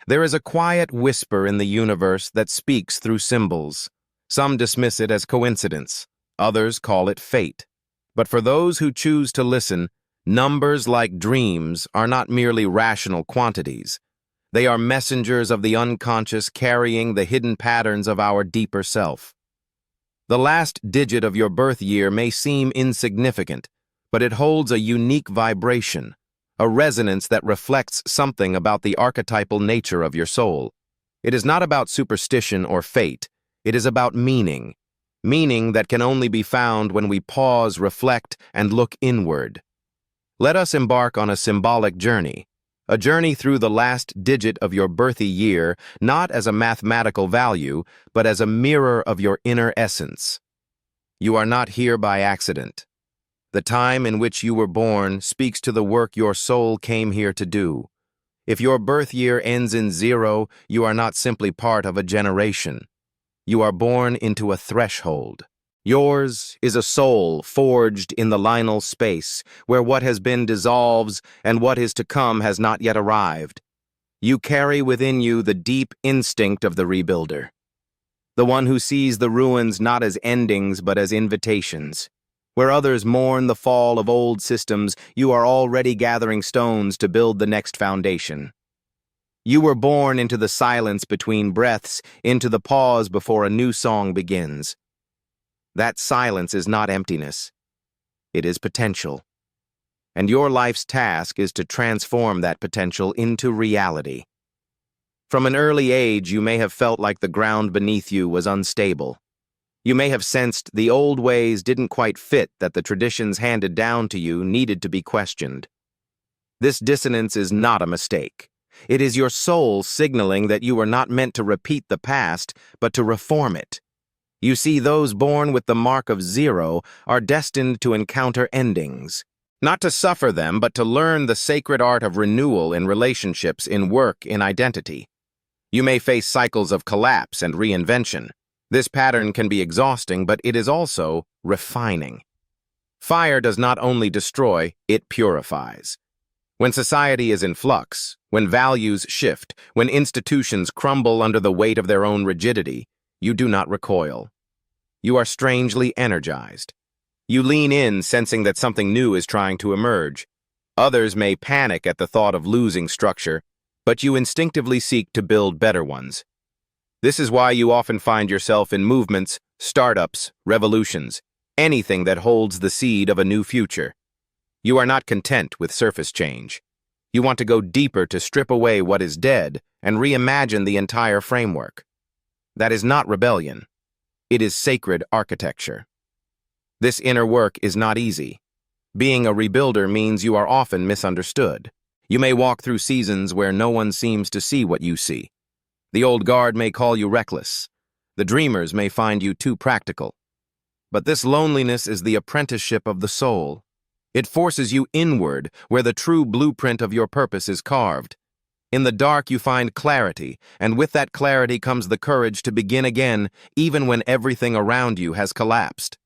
There is a quiet whisper in the universe that speaks through symbols. Some dismiss it as coincidence, others call it fate. But for those who choose to listen, numbers like dreams are not merely rational quantities. They are messengers of the unconscious carrying the hidden patterns of our deeper self. The last digit of your birth year may seem insignificant, but it holds a unique vibration, a resonance that reflects something about the archetypal nature of your soul. It is not about superstition or fate, it is about meaning. Meaning that can only be found when we pause, reflect, and look inward. Let us embark on a symbolic journey, a journey through the last digit of your birthy year, not as a mathematical value, but as a mirror of your inner essence. You are not here by accident. The time in which you were born speaks to the work your soul came here to do. If your birth year ends in 0, you are not simply part of a generation. You are born into a threshold. Yours is a soul forged in the liminal space, where what has been dissolves and what is to come has not yet arrived. You carry within you the deep instinct of the rebuilder, the one who sees the ruins not as endings but as invitations. Where others mourn the fall of old systems, you are already gathering stones to build the next foundation. You were born into the silence between breaths, into the pause before a new song begins. That silence is not emptiness. It is potential. And your life's task is to transform that potential into reality. From an early age, you may have felt like the ground beneath you was unstable. You may have sensed the old ways didn't quite fit, that the traditions handed down to you needed to be questioned. This dissonance is not a mistake. It is your soul signaling that you are not meant to repeat the past, but to reform it. You see, those born with the mark of 0 are destined to encounter endings. Not to suffer them, but to learn the sacred art of renewal in relationships, in work, in identity. You may face cycles of collapse and reinvention. This pattern can be exhausting, but it is also refining. Fire does not only destroy, it purifies. When society is in flux, when values shift, when institutions crumble under the weight of their own rigidity, you do not recoil. You are strangely energized. You lean in, sensing that something new is trying to emerge. Others may panic at the thought of losing structure, but you instinctively seek to build better ones. This is why you often find yourself in movements, startups, revolutions, anything that holds the seed of a new future. You are not content with surface change. You want to go deeper, to strip away what is dead and reimagine the entire framework. That is not rebellion. It is sacred architecture. This inner work is not easy. Being a rebuilder means you are often misunderstood. You may walk through seasons where no one seems to see what you see. The old guard may call you reckless. The dreamers may find you too practical. But this loneliness is the apprenticeship of the soul. It forces you inward, where the true blueprint of your purpose is carved. In the dark you find clarity, and with that clarity comes the courage to begin again, even when everything around you has collapsed.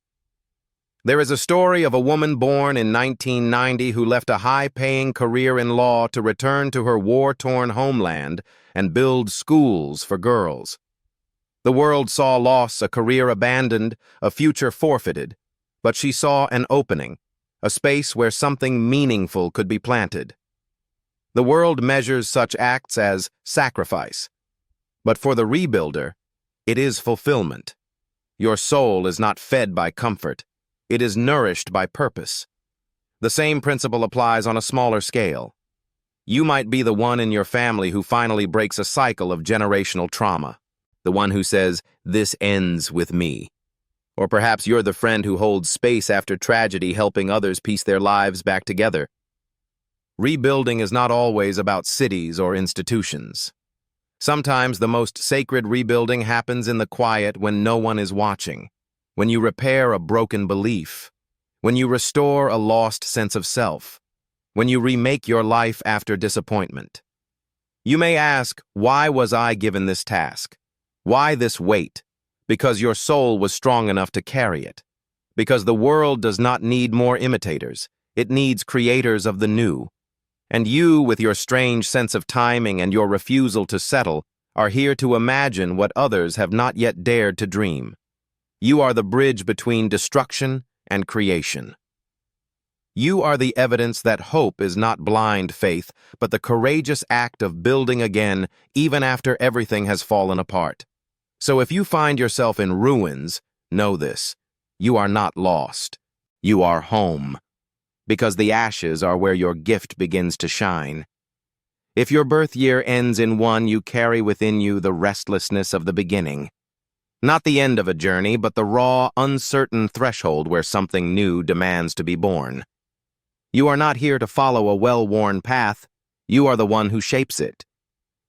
There is a story of a woman born in 1990 who left a high-paying career in law to return to her war-torn homeland and build schools for girls. The world saw loss, a career abandoned, a future forfeited, but she saw an opening, a space where something meaningful could be planted. The world measures such acts as sacrifice, but for the rebuilder, it is fulfillment. Your soul is not fed by comfort. It is nourished by purpose. The same principle applies on a smaller scale. You might be the one in your family who finally breaks a cycle of generational trauma, the one who says, "This ends with me." Or perhaps you're the friend who holds space after tragedy, helping others piece their lives back together. Rebuilding is not always about cities or institutions. Sometimes the most sacred rebuilding happens in the quiet when no one is watching, when you repair a broken belief, when you restore a lost sense of self, when you remake your life after disappointment. You may ask, why was I given this task? Why this weight? Because your soul was strong enough to carry it. Because the world does not need more imitators. It needs creators of the new. And you, with your strange sense of timing and your refusal to settle, are here to imagine what others have not yet dared to dream. You are the bridge between destruction and creation. You are the evidence that hope is not blind faith, but the courageous act of building again even after everything has fallen apart. So if you find yourself in ruins, know this: you are not lost. You are home. Because the ashes are where your gift begins to shine. If your birth year ends in one, you carry within you the restlessness of the beginning. Not the end of a journey, but the raw, uncertain threshold where something new demands to be born. You are not here to follow a well-worn path. You are the one who shapes it.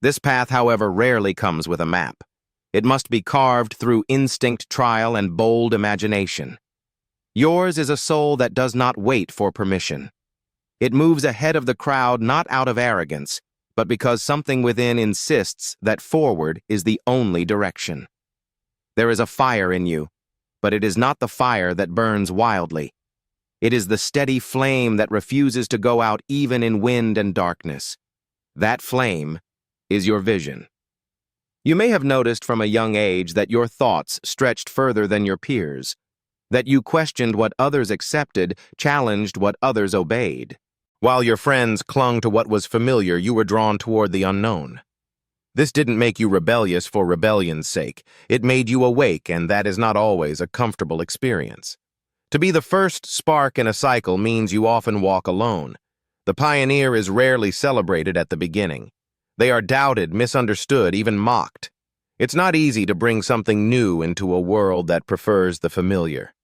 This path, however, rarely comes with a map. It must be carved through instinct, trial, and bold imagination. Yours is a soul that does not wait for permission. It moves ahead of the crowd not out of arrogance, but because something within insists that forward is the only direction. There is a fire in you, but it is not the fire that burns wildly. It is the steady flame that refuses to go out even in wind and darkness. That flame is your vision. You may have noticed from a young age that your thoughts stretched further than your peers, that you questioned what others accepted, challenged what others obeyed. While your friends clung to what was familiar, you were drawn toward the unknown. This didn't make you rebellious for rebellion's sake. It made you awake, and that is not always a comfortable experience. To be the first spark in a cycle means you often walk alone. The pioneer is rarely celebrated at the beginning. They are doubted, misunderstood, even mocked. It's not easy to bring something new into a world that prefers the familiar.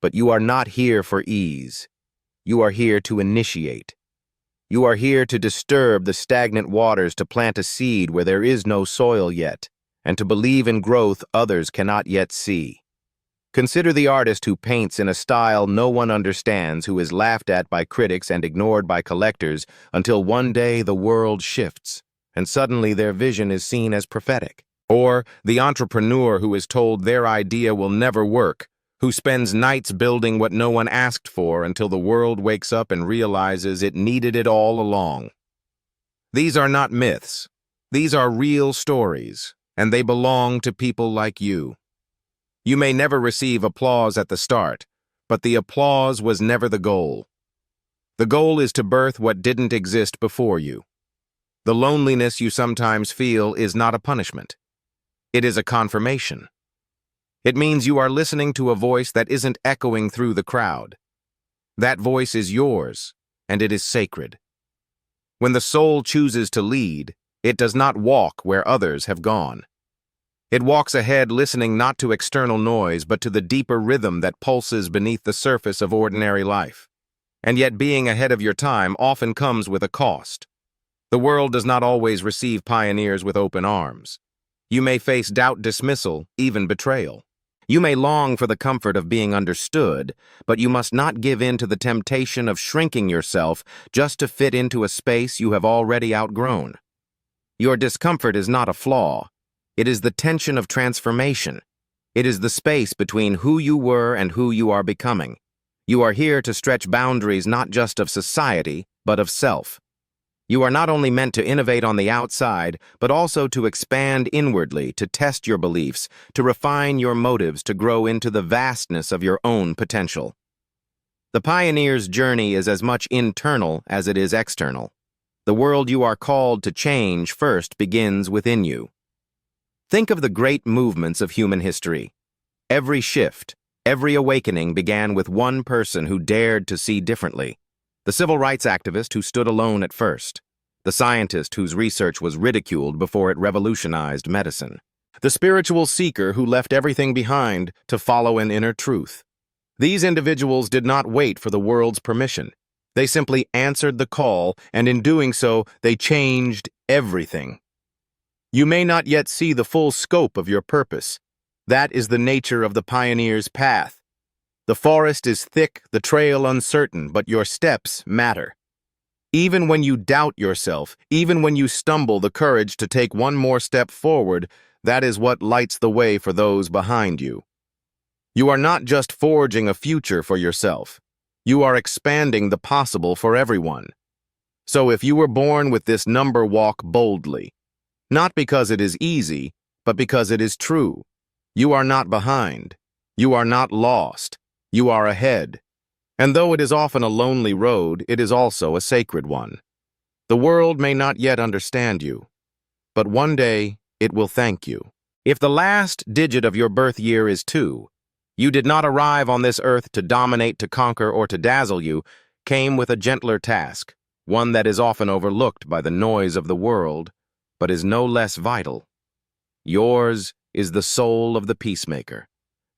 But you are not here for ease. You are here to initiate. You are here to disturb the stagnant waters, to plant a seed where there is no soil yet, and to believe in growth others cannot yet see. Consider the artist who paints in a style no one understands, who is laughed at by critics and ignored by collectors, until one day the world shifts, and suddenly their vision is seen as prophetic. Or the entrepreneur who is told their idea will never work, who spends nights building what no one asked for until the world wakes up and realizes it needed it all along. These are not myths. These are real stories, and they belong to people like you. You may never receive applause at the start, but the applause was never the goal. The goal is to birth what didn't exist before you. The loneliness you sometimes feel is not a punishment. It is a confirmation. It means you are listening to a voice that isn't echoing through the crowd. That voice is yours, and it is sacred. When the soul chooses to lead, it does not walk where others have gone. It walks ahead, listening not to external noise, but to the deeper rhythm that pulses beneath the surface of ordinary life. And yet being ahead of your time often comes with a cost. The world does not always receive pioneers with open arms. You may face doubt, dismissal, even betrayal. You may long for the comfort of being understood, but you must not give in to the temptation of shrinking yourself just to fit into a space you have already outgrown. Your discomfort is not a flaw. It is the tension of transformation. It is the space between who you were and who you are becoming. You are here to stretch boundaries not just of society, but of self. You are not only meant to innovate on the outside, but also to expand inwardly, to test your beliefs, to refine your motives, to grow into the vastness of your own potential. The pioneer's journey is as much internal as it is external. The world you are called to change first begins within you. Think of the great movements of human history. Every shift, every awakening began with one person who dared to see differently. The civil rights activist who stood alone at first. The scientist whose research was ridiculed before it revolutionized medicine. The spiritual seeker who left everything behind to follow an inner truth. These individuals did not wait for the world's permission. They simply answered the call, and in doing so, they changed everything. You may not yet see the full scope of your purpose. That is the nature of the pioneer's path. The forest is thick, the trail uncertain, but your steps matter. Even when you doubt yourself, even when you stumble, the courage to take one more step forward, that is what lights the way for those behind you. You are not just forging a future for yourself. You are expanding the possible for everyone. So if you were born with this number, walk boldly. Not because it is easy, but because it is true. You are not behind. You are not lost. You are ahead. And though it is often a lonely road, it is also a sacred one. The world may not yet understand you, but one day it will thank you. If the last digit of your birth year is 2, you did not arrive on this earth to dominate, to conquer, or to dazzle. You came with a gentler task, one that is often overlooked by the noise of the world, but is no less vital. Yours is the soul of the peacemaker,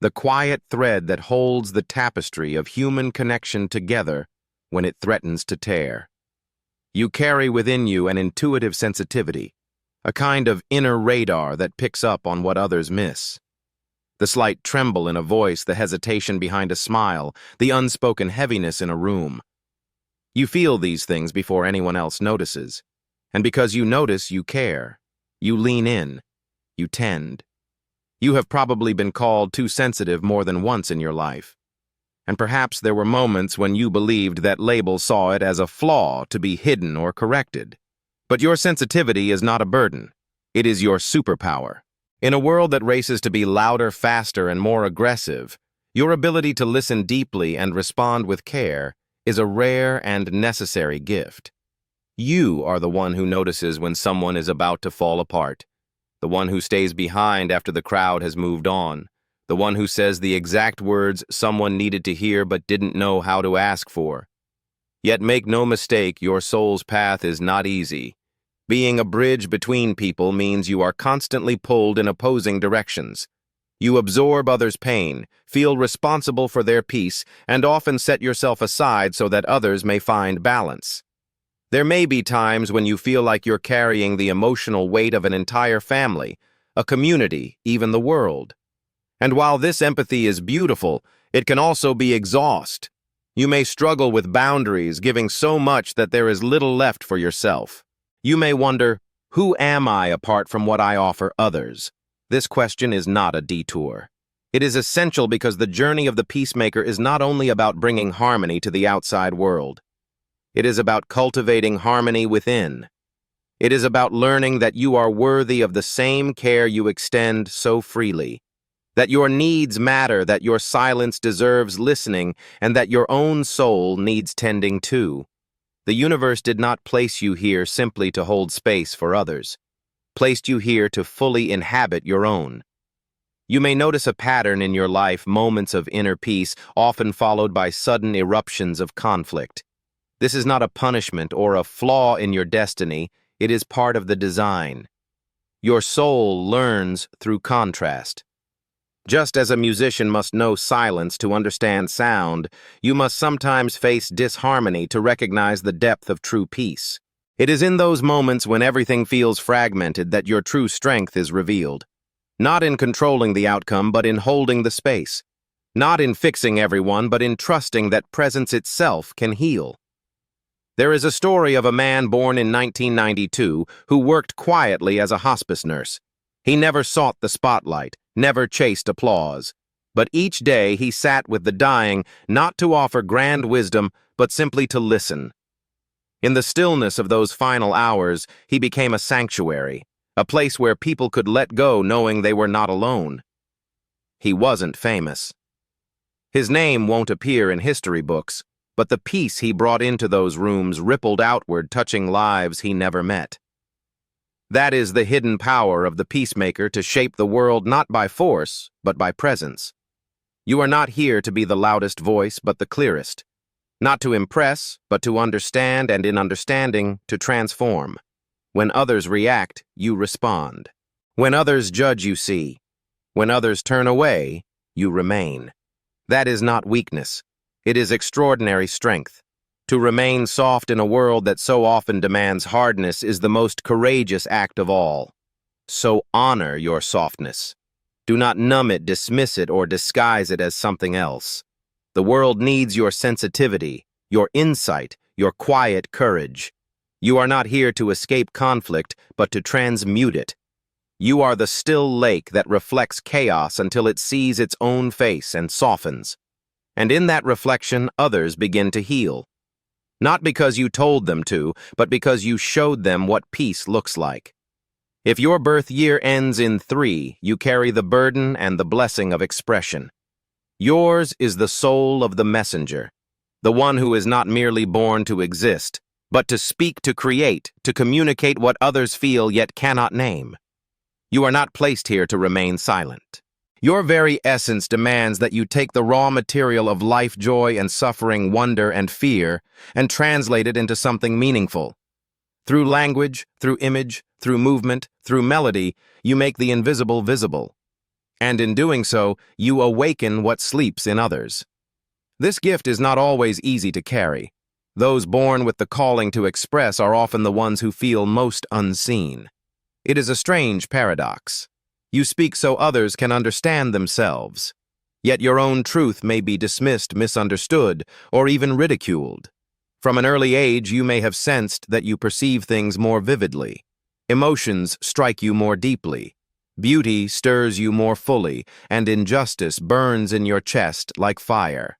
the quiet thread that holds the tapestry of human connection together when it threatens to tear. You carry within you an intuitive sensitivity, a kind of inner radar that picks up on what others miss. The slight tremble in a voice, the hesitation behind a smile, the unspoken heaviness in a room. You feel these things before anyone else notices. And because you notice, you care. You lean in. You tend. You have probably been called too sensitive more than once in your life. And perhaps there were moments when you believed that label saw it as a flaw to be hidden or corrected. But your sensitivity is not a burden. It is your superpower. In a world that races to be louder, faster, and more aggressive, your ability to listen deeply and respond with care is a rare and necessary gift. You are the one who notices when someone is about to fall apart, the one who stays behind after the crowd has moved on, the one who says the exact words someone needed to hear but didn't know how to ask for. Yet make no mistake, your soul's path is not easy. Being a bridge between people means you are constantly pulled in opposing directions. You absorb others' pain, feel responsible for their peace, and often set yourself aside so that others may find balance. There may be times when you feel like you're carrying the emotional weight of an entire family, a community, even the world. And while this empathy is beautiful, it can also be exhausting. You may struggle with boundaries, giving so much that there is little left for yourself. You may wonder, who am I apart from what I offer others? This question is not a detour. It is essential because the journey of the peacemaker is not only about bringing harmony to the outside world. It is about cultivating harmony within. It is about learning that you are worthy of the same care you extend so freely, that your needs matter, that your silence deserves listening, and that your own soul needs tending too. The universe did not place you here simply to hold space for others, placed you here to fully inhabit your own. You may notice a pattern in your life, moments of inner peace, often followed by sudden eruptions of conflict. This is not a punishment or a flaw in your destiny, it is part of the design. Your soul learns through contrast. Just as a musician must know silence to understand sound, you must sometimes face disharmony to recognize the depth of true peace. It is in those moments when everything feels fragmented that your true strength is revealed. Not in controlling the outcome, but in holding the space. Not in fixing everyone, but in trusting that presence itself can heal. There is a story of a man born in 1992 who worked quietly as a hospice nurse. He never sought the spotlight, never chased applause. But each day he sat with the dying, not to offer grand wisdom, but simply to listen. In the stillness of those final hours, he became a sanctuary, a place where people could let go knowing they were not alone. He wasn't famous. His name won't appear in history books, but the peace he brought into those rooms rippled outward, touching lives he never met. That is the hidden power of the peacemaker, to shape the world not by force, but by presence. You are not here to be the loudest voice, but the clearest. Not to impress, but to understand, and in understanding, to transform. When others react, you respond. When others judge, you see. When others turn away, you remain. That is not weakness. It is extraordinary strength. To remain soft in a world that so often demands hardness is the most courageous act of all. So honor your softness. Do not numb it, dismiss it, or disguise it as something else. The world needs your sensitivity, your insight, your quiet courage. You are not here to escape conflict, but to transmute it. You are the still lake that reflects chaos until it sees its own face and softens. And in that reflection, others begin to heal. Not because you told them to, but because you showed them what peace looks like. If your birth year ends in 3, you carry the burden and the blessing of expression. Yours is the soul of the messenger, the one who is not merely born to exist, but to speak, to create, to communicate what others feel yet cannot name. You are not placed here to remain silent. Your very essence demands that you take the raw material of life, joy and suffering, wonder and fear, and translate it into something meaningful. Through language, through image, through movement, through melody, you make the invisible visible. And in doing so, you awaken what sleeps in others. This gift is not always easy to carry. Those born with the calling to express are often the ones who feel most unseen. It is a strange paradox. You speak so others can understand themselves. Yet your own truth may be dismissed, misunderstood, or even ridiculed. From an early age, you may have sensed that you perceive things more vividly. Emotions strike you more deeply. Beauty stirs you more fully, and injustice burns in your chest like fire.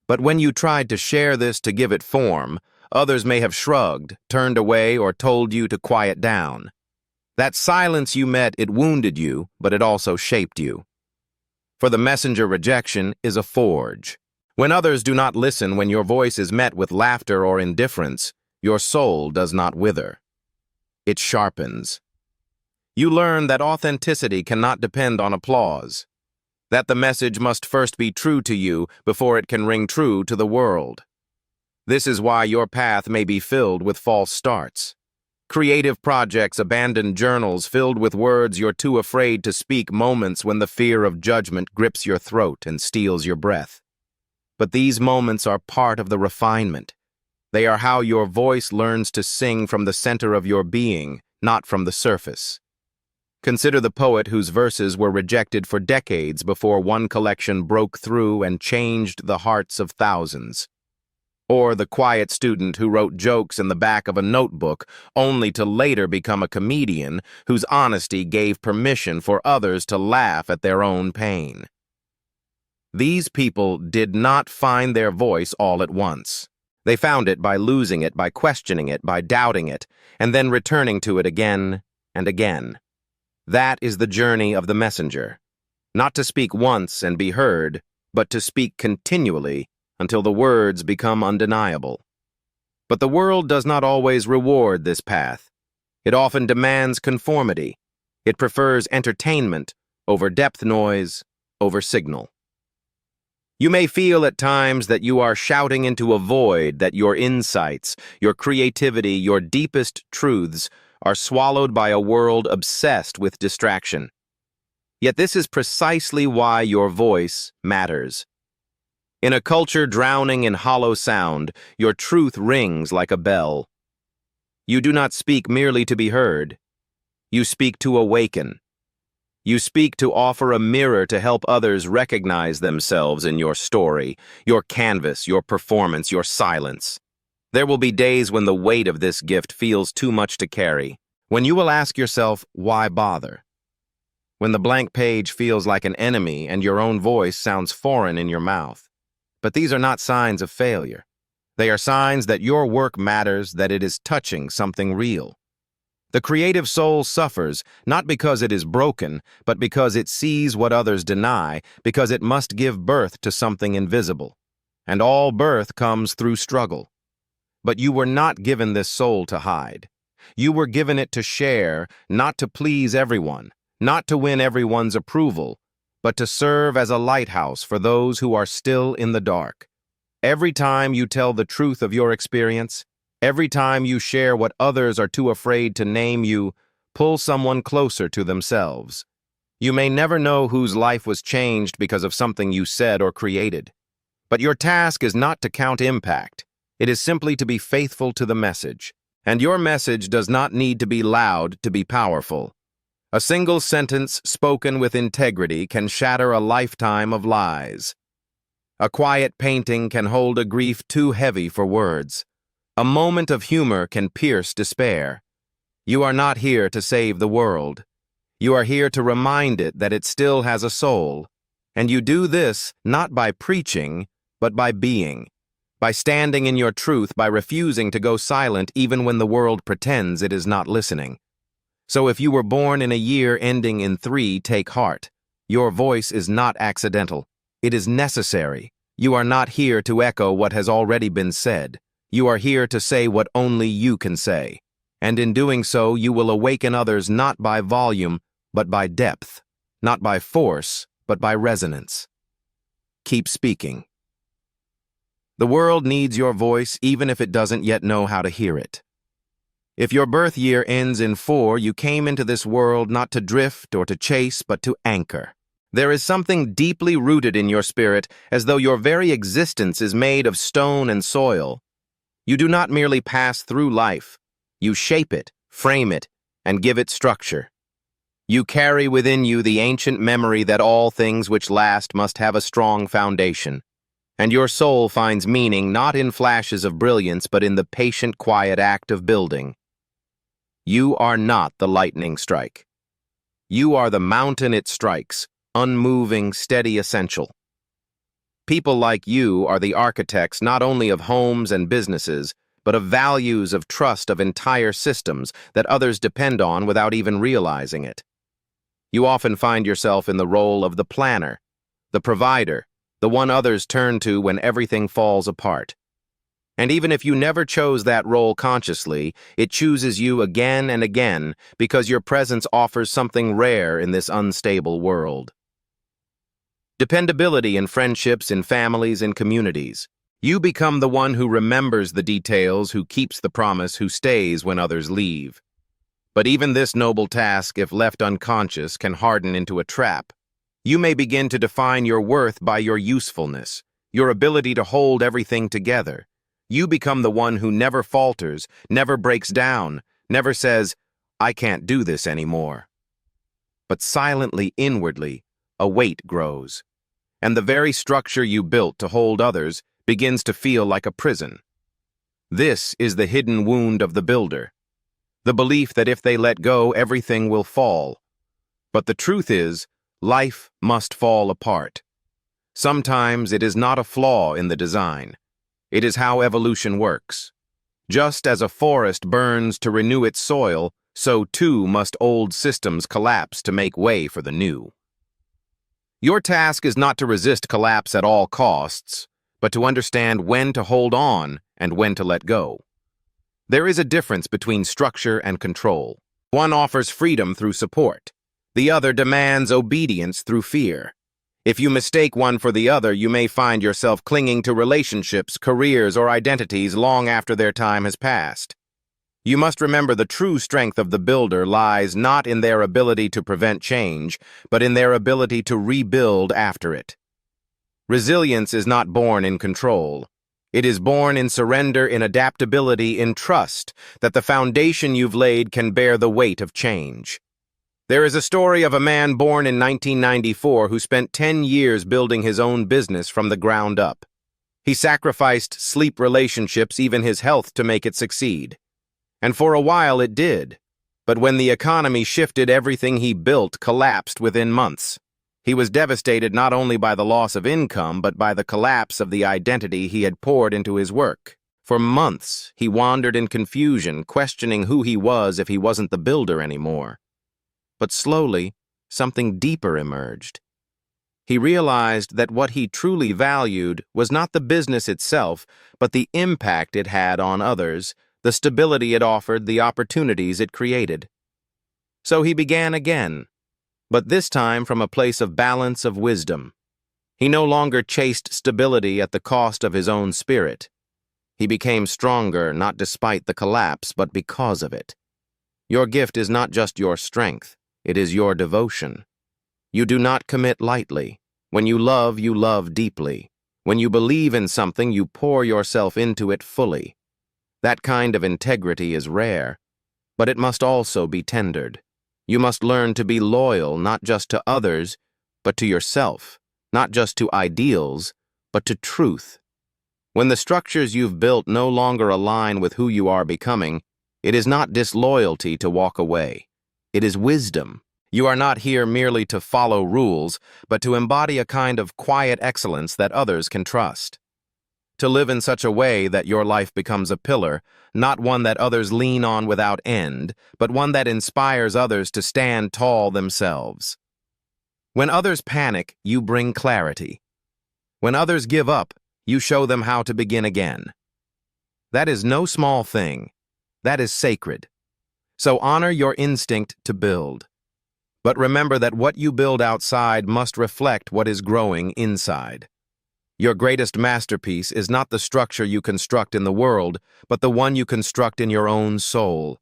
But when you tried to share this to give it form, others may have shrugged, turned away, or told you to quiet down. That silence you met, it wounded you, but it also shaped you. For the messenger, rejection is a forge. When others do not listen, when your voice is met with laughter or indifference, your soul does not wither. It sharpens. You learn that authenticity cannot depend on applause, that the message must first be true to you before it can ring true to the world. This is why your path may be filled with false starts. Creative projects, abandoned journals filled with words you're too afraid to speak, moments when the fear of judgment grips your throat and steals your breath. But these moments are part of the refinement. They are how your voice learns to sing from the center of your being, not from the surface. Consider the poet whose verses were rejected for decades before one collection broke through and changed the hearts of thousands. Or the quiet student who wrote jokes in the back of a notebook only to later become a comedian whose honesty gave permission for others to laugh at their own pain. These people did not find their voice all at once. They found it by losing it, by questioning it, by doubting it, and then returning to it again and again. That is the journey of the messenger. Not to speak once and be heard, but to speak continually until the words become undeniable. But the world does not always reward this path. It often demands conformity. It prefers entertainment over depth, noise over signal. You may feel at times that you are shouting into a void, that your insights, your creativity, your deepest truths are swallowed by a world obsessed with distraction. Yet this is precisely why your voice matters. In a culture drowning in hollow sound, your truth rings like a bell. You do not speak merely to be heard. You speak to awaken. You speak to offer a mirror to help others recognize themselves in your story, your canvas, your performance, your silence. There will be days when the weight of this gift feels too much to carry, when you will ask yourself, why bother? When the blank page feels like an enemy and your own voice sounds foreign in your mouth. But these are not signs of failure. They are signs that your work matters, that it is touching something real. The creative soul suffers, not because it is broken, but because it sees what others deny, because it must give birth to something invisible. And all birth comes through struggle. But you were not given this soul to hide. You were given it to share, not to please everyone, not to win everyone's approval, but to serve as a lighthouse for those who are still in the dark. Every time you tell the truth of your experience, every time you share what others are too afraid to name, you pull someone closer to themselves. You may never know whose life was changed because of something you said or created. But your task is not to count impact. It is simply to be faithful to the message. And your message does not need to be loud to be powerful. A single sentence spoken with integrity can shatter a lifetime of lies. A quiet painting can hold a grief too heavy for words. A moment of humor can pierce despair. You are not here to save the world. You are here to remind it that it still has a soul. And you do this not by preaching, but by being by standing in your truth, by refusing to go silent even when the world pretends it is not listening. So if you were born in a year ending in 3, take heart. Your voice is not accidental. It is necessary. You are not here to echo what has already been said. You are here to say what only you can say. And in doing so, you will awaken others not by volume, but by depth. Not by force, but by resonance. Keep speaking. The world needs your voice even if it doesn't yet know how to hear it. If your birth year ends in 4, you came into this world not to drift or to chase, but to anchor. There is something deeply rooted in your spirit, as though your very existence is made of stone and soil. You do not merely pass through life. You shape it, frame it, and give it structure. You carry within you the ancient memory that all things which last must have a strong foundation. And your soul finds meaning not in flashes of brilliance, but in the patient, quiet act of building. You are not the lightning strike. You are the mountain it strikes, unmoving, steady, essential. People like you are the architects not only of homes and businesses, but of values, of trust, of entire systems that others depend on without even realizing it. You often find yourself in the role of the planner, the provider, the one others turn to when everything falls apart. And even if you never chose that role consciously, it chooses you again and again because your presence offers something rare in this unstable world. Dependability in friendships, in families, in communities. You become the one who remembers the details, who keeps the promise, who stays when others leave. But even this noble task, if left unconscious, can harden into a trap. You may begin to define your worth by your usefulness, your ability to hold everything together. You become the one who never falters, never breaks down, never says, "I can't do this anymore." But silently, inwardly, a weight grows, and the very structure you built to hold others begins to feel like a prison. This is the hidden wound of the builder, the belief that if they let go, everything will fall. But the truth is, life must fall apart. Sometimes it is not a flaw in the design. It is how evolution works. Just as a forest burns to renew its soil, so too must old systems collapse to make way for the new. Your task is not to resist collapse at all costs, but to understand when to hold on and when to let go. There is a difference between structure and control. One offers freedom through support. The other demands obedience through fear. If you mistake one for the other, you may find yourself clinging to relationships, careers, or identities long after their time has passed. You must remember the true strength of the builder lies not in their ability to prevent change, but in their ability to rebuild after it. Resilience is not born in control. It is born in surrender, in adaptability, in trust that the foundation you've laid can bear the weight of change. There is a story of a man born in 1994 who spent 10 years building his own business from the ground up. He sacrificed sleep, relationships, even his health to make it succeed. And for a while it did. But when the economy shifted, everything he built collapsed within months. He was devastated not only by the loss of income, but by the collapse of the identity he had poured into his work. For months, he wandered in confusion, questioning who he was if he wasn't the builder anymore. But slowly, something deeper emerged. He realized that what he truly valued was not the business itself, but the impact it had on others, the stability it offered, the opportunities it created. So he began again, but this time from a place of balance, of wisdom. He no longer chased stability at the cost of his own spirit. He became stronger, not despite the collapse, but because of it. Your gift is not just your strength, it is your devotion. You do not commit lightly. When you love deeply. When you believe in something, you pour yourself into it fully. That kind of integrity is rare, but it must also be tendered. You must learn to be loyal not just to others, but to yourself, not just to ideals, but to truth. When the structures you've built no longer align with who you are becoming, it is not disloyalty to walk away. It is wisdom. You are not here merely to follow rules, but to embody a kind of quiet excellence that others can trust. to live in such a way that your life becomes a pillar, not one that others lean on without end, but one that inspires others to stand tall themselves. When others panic, you bring clarity. When others give up, you show them how to begin again. That is no small thing. That is sacred. So honor your instinct to build. But remember that what you build outside must reflect what is growing inside. Your greatest masterpiece is not the structure you construct in the world, but the one you construct in your own soul.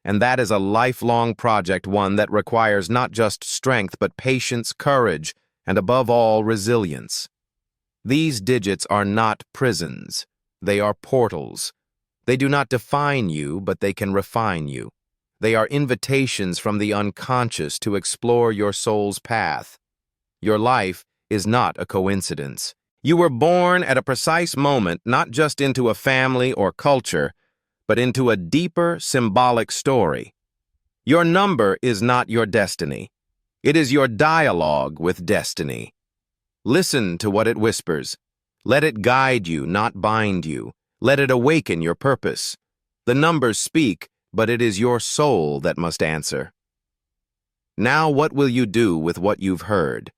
And that is a lifelong project, one that requires not just strength, but patience, courage, and above all, resilience. These digits are not prisons. They are portals. They do not define you, but they can refine you. They are invitations from the unconscious to explore your soul's path. Your life is not a coincidence. You were born at a precise moment, not just into a family or culture, but into a deeper, symbolic story. Your number is not your destiny. It is your dialogue with destiny. Listen to what it whispers. Let it guide you, not bind you. Let it awaken your purpose. The numbers speak, but it is your soul that must answer. Now what will you do with what you've heard?